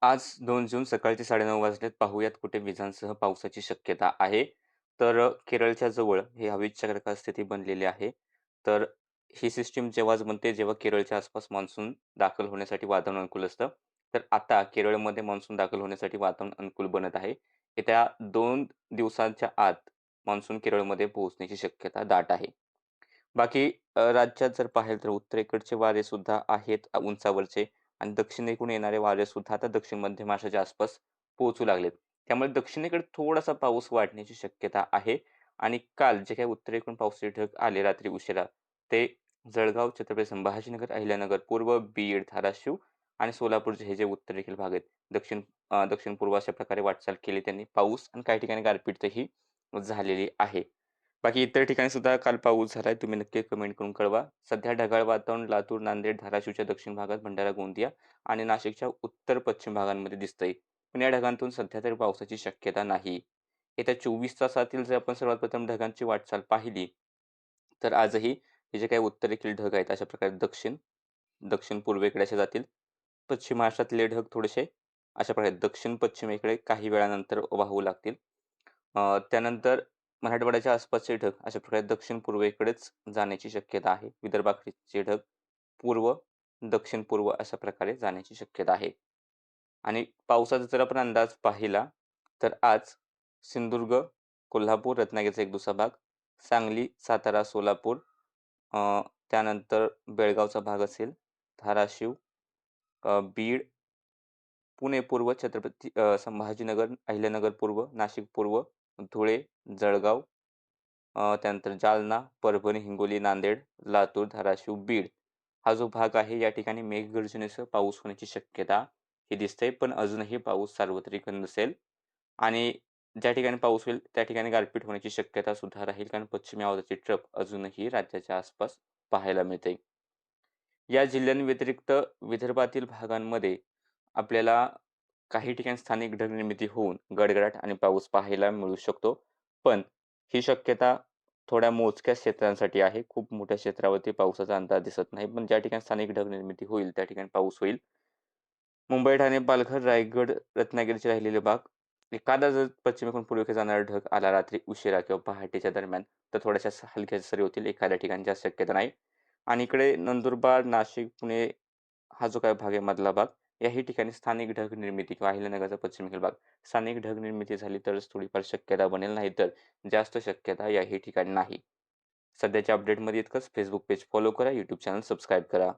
आज 2 जून सकाळचे 9:30 वाजलेत. पाहूयात कुठे विजांसह पावसाची शक्यता आहे. तर केरळच्या जवळ ही हवेची चक्राकार स्थिती बनलेली आहे. तर ही सिस्टम जेव्हाच बनते, जेव्हा केरळच्या आसपास मान्सून दाखल होण्यासाठी वातावरण अनुकूल असतं. तर आता केरळमध्ये मान्सून दाखल होण्यासाठी वातावरण अनुकूल बनत आहे. येत्या 2 दिवसांच्या आत मान्सून केरळमध्ये पोहोचण्याची शक्यता दाट आहे. बाकी राज्यात जर पाहिलं तर उत्तरेकडचे वारे सुद्धा आहेत उंचावरचे आणि दक्षिणेकडून येणारे वारे सुद्धा आता दक्षिण मध्य महाराष्ट्राच्या आसपास पोहोचू लागलेत. त्यामुळे दक्षिणेकडे थोडासा पाऊस वाढण्याची शक्यता आहे आणि काल जे काही उत्तरेकडून पावसाचे ढग आले रात्री उशिरा, ते जळगाव, छत्रपती संभाजीनगर, अहिल्यानगर पूर्व, बीड, धाराशिव आणि सोलापूरचे हे जे उत्तरेकडील भाग आहेत, दक्षिण पूर्व अशा प्रकारे वाटचाल केली त्यांनी. पाऊस आणि काही ठिकाणी गारपीटही झालेली आहे. बाकी इतर ठिकाणी सुद्धा काल पाऊस झालाय. तुम्ही नक्की कमेंट करून कळवा. सध्या ढगाळ वातावरण लातूर, नांदेड, धाराशिवच्या दक्षिण भागात, भंडारा, गोंदिया आणि नाशिकच्या उत्तर-पश्चिम भागांमध्ये दिसतंय. पण या ढगांतून सध्या तरी पावसाची शक्यता नाही. येत्या 24 तासातील जर आपण सर्वात प्रथम ढगांची वाटचाल पाहिली, तर आजही हे जे काही उत्तरेकडील ढग आहेत, अशा प्रकारे दक्षिण पूर्वेकडे असे जातील. पश्चिम महाराष्ट्रातले ढग थोडेसे अशा प्रकारे दक्षिण-पश्चिमेकडे काही वेळानंतर वाहू लागतील. त्यानंतर मराठवाड्याच्या आसपासचे ढग अशा प्रकारे दक्षिण-पूर्वेकडेच जाण्याची शक्यता आहे. विदर्भाकडचे ढग पूर्व, दक्षिण-पूर्व अशा प्रकारे जाण्याची शक्यता आहे. आणि पावसाचा जर आपण अंदाज पाहिला, तर आज सिंधुदुर्ग, कोल्हापूर, रत्नागिरीचा एक दुसरा भाग, सांगली, सातारा, सोलापूर, अ, त्यानंतर बेळगावचा भाग असेल, धाराशिव, बीड, पुणे पूर्व, संभाजीनगर, अहिल्यानगर पूर्व, नाशिक पूर्व, धुळे, जळगाव, त्यानंतर जालना, परभणी, हिंगोली, नांदेड, लातूर, धाराशिव, बीड हा जो भाग आहे या ठिकाणी मेघगर्जनेसह पाऊस होण्याची शक्यता ही दिसते. पण अजूनही पाऊस सार्वत्रिक नसेल आणि ज्या ठिकाणी पाऊस होईल त्या ठिकाणी गारपीट होण्याची शक्यता सुद्धा राहील कारण पश्चिमी आवर्ताची ट्रफ अजूनही राज्याच्या आसपास पाहायला मिळते. या जिल्ह्यांव्यतिरिक्त विदर्भातील भागांमध्ये आपल्याला काही ठिकाणी स्थानिक ढगनिर्मिती होऊन गडगडाट आणि पाऊस पाहायला मिळू शकतो. पण ही शक्यता थोड्या मोजक्या क्षेत्रांसाठी आहे. खूप मोठ्या क्षेत्रावरती पावसाचा अंदाज दिसत नाही. पण ज्या ठिकाणी स्थानिक ढगनिर्मिती होईल, त्या ठिकाणी पाऊस होईल. मुंबई, ठाणे, पालघर, रायगड, रत्नागिरीचे राहिलेले भाग, एखादा जर पश्चिमेकडून पूर्वेकडे जाणारा ढग आला रात्री उशिरा किंवा पहाटेच्या दरम्यान, तर थोड्याशा हलक्या सरी होतील. एखाद्या ठिकाणी जास्त शक्यता नाही. आणि इकडे नंदुरबार, नाशिक, पुणे हा जो काही भाग आहे मधला भाग, याही ठिकाणी स्थानिक ढग निर्मिती किंवा अहिल्यानगरचा पश्चिमेकडील भाग, स्थानिक ढग निर्मिती झाली तरच थोडीफार शक्यता बनेल, नाहीतर जास्त शक्यता याही ठिकाणी नाही. सध्याच्या अपडेटमध्ये इतकंच. Facebook पेज फॉलो करा, YouTube चॅनल सबस्क्राईब करा.